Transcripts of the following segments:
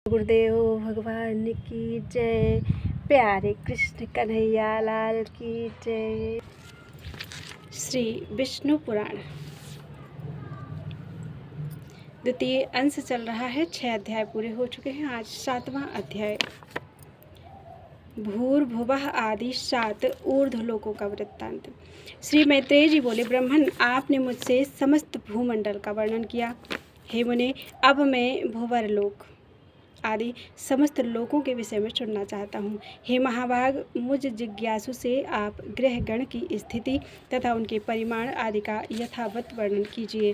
गुरुदेव भगवान की जय। प्यारे कृष्ण कन्हैया लाल की जय। श्री विष्णु पुराण द्वितीय अंश चल रहा है। 6 अध्याय पूरे हो चुके हैं। आज 7वां अध्याय भूर्भुवः आदि 7 ऊर्ध्वलोकों का वृत्तांत। श्री मैत्रेय जी बोले, ब्रह्मन, आपने मुझसे समस्त भूमंडल का वर्णन किया। हे मुने, अब मैं भूवरलोक आदि समस्त लोकों के विषय में सुनना चाहता हूँ। हे महाभाग, मुझ जिज्ञासु से आप ग्रह गण की स्थिति तथा उनके परिमाण आदि का यथावत वर्णन कीजिए।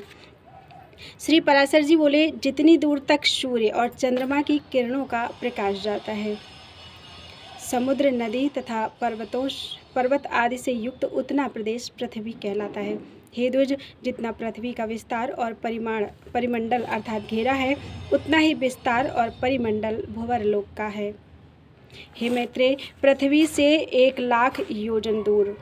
श्री पराशर जी बोले, जितनी दूर तक सूर्य और चंद्रमा की किरणों का प्रकाश जाता है, समुद्र, नदी तथा पर्वत आदि से युक्त उतना प्रदेश पृथ्वी कहलाता है। हे द्विज, जितना पृथ्वी का विस्तार और परिमंडल अर्थात घेरा है, उतना ही विस्तार और परिमंडल भूवरलोक का है। हे मैत्रेय, पृथ्वी से 1,00,000 योजन दूर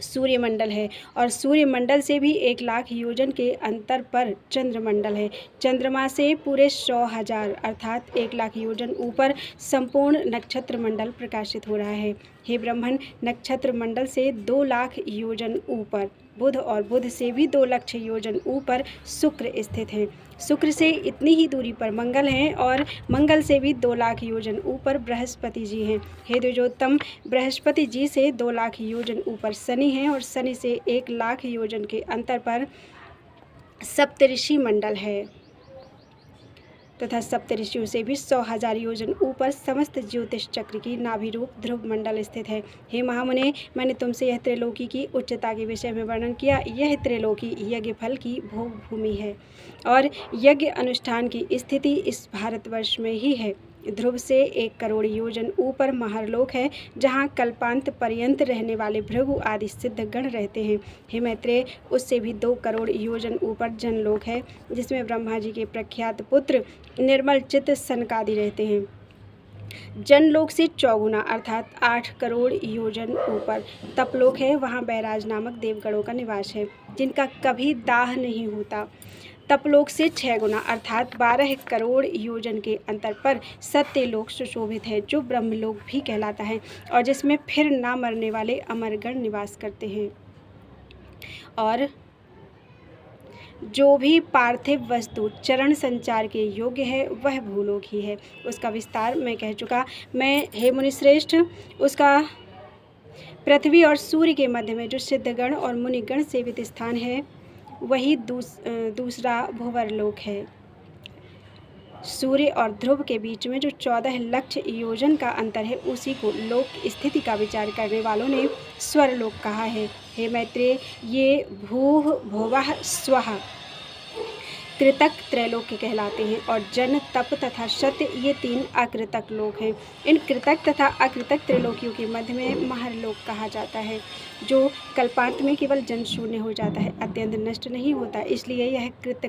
सूर्यमंडल है और सूर्यमंडल से भी 1,00,000 योजन के अंतर पर चंद्रमंडल है। चंद्रमा से पूरे 100,000 अर्थात 1,00,000 योजन ऊपर संपूर्ण नक्षत्र मंडल प्रकाशित हो रहा है। हे ब्रह्मन, नक्षत्र मंडल से 2,00,000 योजन ऊपर बुध और बुध से भी 2,00,000 योजन ऊपर शुक्र स्थित हैं। शुक्र से इतनी ही दूरी पर मंगल हैं और मंगल से भी 2,00,000 योजन ऊपर बृहस्पति जी हैं। हे द्विजोत्तम, बृहस्पति जी से 2,00,000 योजन ऊपर शनि हैं और शनि से 1,00,000 योजन के अंतर पर सप्तऋषि मंडल है तथा सप्तऋषियों से भी 100,000 योजन ऊपर समस्त ज्योतिष चक्र की नाभि रूप ध्रुव मंडल स्थित है। हे महामुने, मैंने तुमसे यह त्रिलोकी की उच्चता के विषय में वर्णन किया। यह त्रिलोकी यज्ञ फल की भोग भूमि है और यज्ञ अनुष्ठान की स्थिति इस भारतवर्ष में ही है। ध्रुव से 1 करोड़ योजन ऊपर महरलोक है, जहाँ कल्पांत पर्यंत रहने वाले भृगु आदि सिद्धगण रहते हैं। हे मैत्रेय, उससे भी 2 करोड़ योजन ऊपर जनलोक है, जिसमें ब्रह्मा जी के प्रख्यात पुत्र निर्मल चित्त सनकादि रहते हैं। जनलोक से 4 गुना अर्थात 8 करोड़ योजन ऊपर तपलोक है। वहाँ बैराज नामक देवगणों का निवास है, जिनका कभी दाह नहीं होता। तपलोक से 6 गुना अर्थात 12 करोड़ योजन के अंतर पर सत्यलोक सुशोभित है, जो ब्रह्मलोक भी कहलाता है और जिसमें फिर ना मरने वाले अमरगण निवास करते हैं। और जो भी पार्थिव वस्तु चरण संचार के योग्य है, वह भूलोक ही है। उसका विस्तार मैं कह चुका। मैं, हे मुनिश्रेष्ठ, उसका पृथ्वी और सूर्य के मध्य में जो सिद्धगण और मुनिगण सेवित स्थान है, वही दूसरा भूवरलोक है। सूर्य और ध्रुव के बीच में जो 14,00,000 योजन का अंतर है, उसी को लोक स्थिति का विचार करने वालों ने स्वरलोक कहा है। हे मैत्रेय, ये भूः भुवः स्वः कृतक त्रैलोक्य कहलाते हैं और जन, तप तथा सत्य ये 3 अकृतक लोक हैं। इन कृतक तथा अकृतक त्रैलोकियों के मध्य में महरलोक कहा जाता है, जो कल्पांत में केवल जन शून्य हो जाता है, अत्यंत नष्ट नहीं होता, इसलिए यह कृत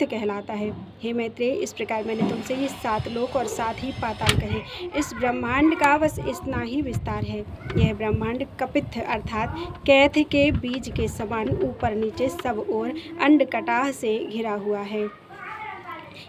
कहलाता है। हे मैत्रेय, इस प्रकार मैंने तुमसे ये 7 लोक और 7 ही पाताल कहे। इस ब्रह्मांड का बस इतना ही विस्तार है। यह ब्रह्मांड कपित्थ अर्थात कैथ के बीज के समान ऊपर नीचे सब ओर अंडकटाह से घिरा हुआ है।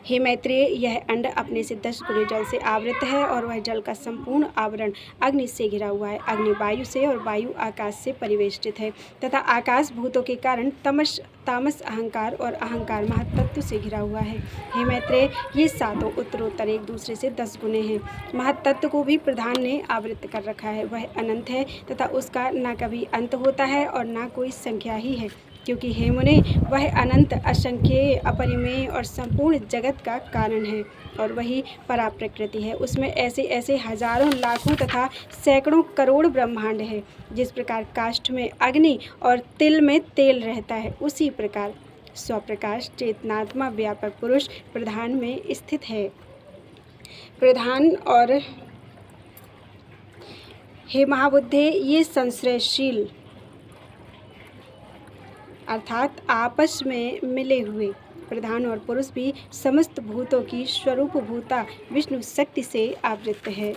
हे मैत्रेय, यह अंड अपने से 10 गुणे जल से आवृत है और वह जल का संपूर्ण आवरण अग्नि से घिरा हुआ है। अग्नि वायु से और वायु आकाश से परिवेष्टित है तथा आकाश भूतों के कारण तामस अहंकार और अहंकार महत्तत्व से घिरा हुआ है। हे मैत्रेय, ये 7 उत्तरोत्तर एक दूसरे से 10 गुणे हैं। महत्तत्व को भी प्रधान ने आवृत कर रखा है। वह अनंत है तथा उसका न कभी अंत होता है और न कोई संख्या ही है, क्योंकि हे मुने, वह अनंत, असंख्येय, अपरिमेय और संपूर्ण जगत का कारण है और वही परा प्रकृति है। उसमें ऐसे ऐसे हजारों, लाखों तथा सैकड़ों करोड़ ब्रह्मांड है। जिस प्रकार काष्ठ में अग्नि और तिल में तेल रहता है, उसी प्रकार स्वप्रकाश चेतनात्मा व्यापक पुरुष प्रधान में स्थित है। प्रधान और हे महाबुद्धे, ये संश्रयशील अर्थात आपस में मिले हुए प्रधान और पुरुष भी समस्त भूतों की स्वरूप भूता विष्णु शक्ति से आवृत है।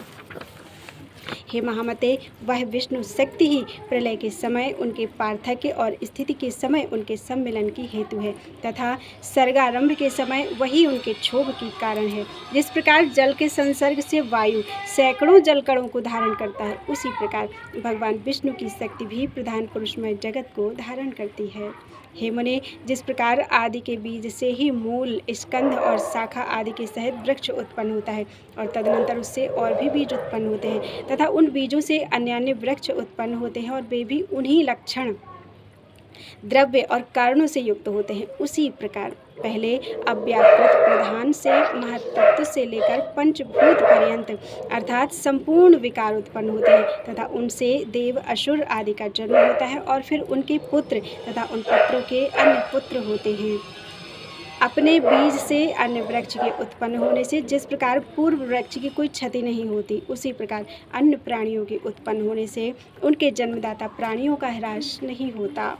हे महामते, वह विष्णु शक्ति ही प्रलय के समय उनके पार्थक्य और स्थिति के समय उनके सम्मिलन की हेतु है तथा सर्गारंभ के समय वही उनके क्षोभ की कारण है। जिस प्रकार जल के संसर्ग से वायु सैकड़ों जलकणों को धारण करता है, उसी प्रकार भगवान विष्णु की शक्ति भी प्रधान पुरुषमय जगत को धारण करती है। हे मुने, जिस प्रकार आदि के बीज से ही मूल, स्कंध और शाखा आदि के सहित वृक्ष उत्पन्न होता है और तदनंतर उससे और भी बीज उत्पन्न होते हैं तथा उन बीजों से अन्य अन्य वृक्ष उत्पन्न होते हैं और वे भी उन्हीं लक्षण, द्रव्य और कारणों से युक्त होते हैं, उसी प्रकार पहले अव्याकृत प्रधान से महत्तत्व से लेकर पंचभूत पर्यंत अर्थात संपूर्ण विकार उत्पन्न होते हैं तथा उनसे देव, असुर आदि का जन्म होता है और फिर उनके पुत्र तथा उन पुत्रों के अन्य पुत्र होते हैं। अपने बीज से अन्य वृक्ष के उत्पन्न होने से जिस प्रकार पूर्व वृक्ष की कोई क्षति नहीं होती, उसी प्रकार अन्य प्राणियों के उत्पन्न होने से उनके जन्मदाता प्राणियों का ह्रास नहीं होता।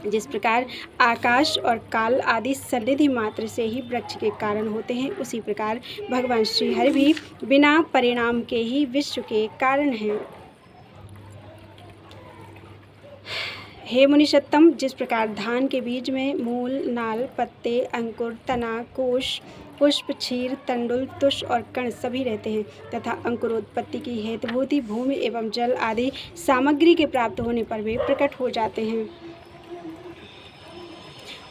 जिस प्रकार आकाश और काल आदि सन्निधि मात्र से ही वृक्ष के कारण होते हैं, उसी प्रकार भगवान श्री हरि भी बिना परिणाम के ही विश्व के कारण हैं। हे मुनिषत्तम, जिस प्रकार धान के बीज में मूल, नाल, पत्ते, अंकुर, तना, कोश, पुष्प, क्षीर, तंडुल, तुष और कण सभी रहते हैं तथा अंकुरोत्पत्ति की हेतुभूति भूमि एवं जल आदि सामग्री के प्राप्त होने पर वे प्रकट हो जाते हैं,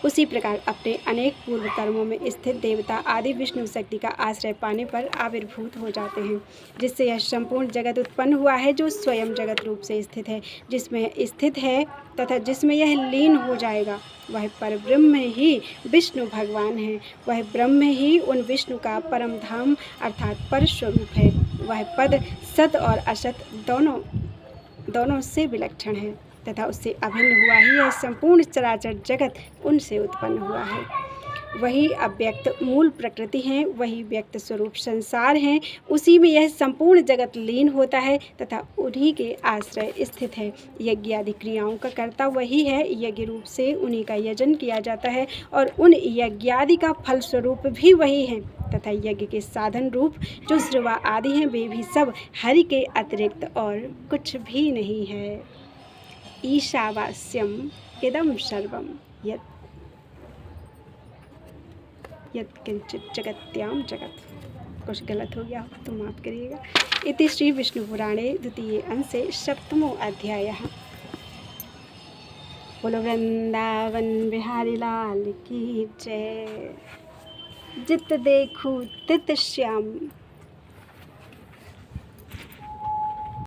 उसी प्रकार अपने अनेक पूर्व कर्मों में स्थित देवता आदि विष्णु शक्ति का आश्रय पाने पर आविर्भूत हो जाते हैं, जिससे यह संपूर्ण जगत उत्पन्न हुआ है जो स्वयं जगत रूप से स्थित है, जिसमें स्थित है तथा जिसमें यह लीन हो जाएगा, वह परब्रह्म ही विष्णु भगवान है। वह ब्रह्म ही उन विष्णु का परम धाम अर्थात पर स्वरूप है। वह पद सत और असत दोनों से विलक्षण है तथा उससे अभिन्न हुआ ही यह संपूर्ण चराचर जगत उनसे उत्पन्न हुआ है। वही अव्यक्त मूल प्रकृति हैं, वही व्यक्त स्वरूप संसार हैं, उसी में यह संपूर्ण जगत लीन होता है तथा उन्हीं के आश्रय स्थित है। यज्ञ आदि क्रियाओं का कर्ता वही है, यज्ञ रूप से उन्हीं का यजन किया जाता है और उन यज्ञादि का फल स्वरूप भी वही है तथा यज्ञ के साधन रूप जो श्रवा आदि हैं, वे भी सब हरि के अतिरिक्त और कुछ भी नहीं है। ईशावास्यम इदं सर्वं यत् किंचित जगत्याम जगत। कुछ गलत हो गया हो तो माफ करिएगा। इति श्री विष्णु पुराणे द्वितीय अंशे 7वां अध्यायः। बोलो वृंदावन बिहारी लाल की जय। जित देखूं तित श्याम,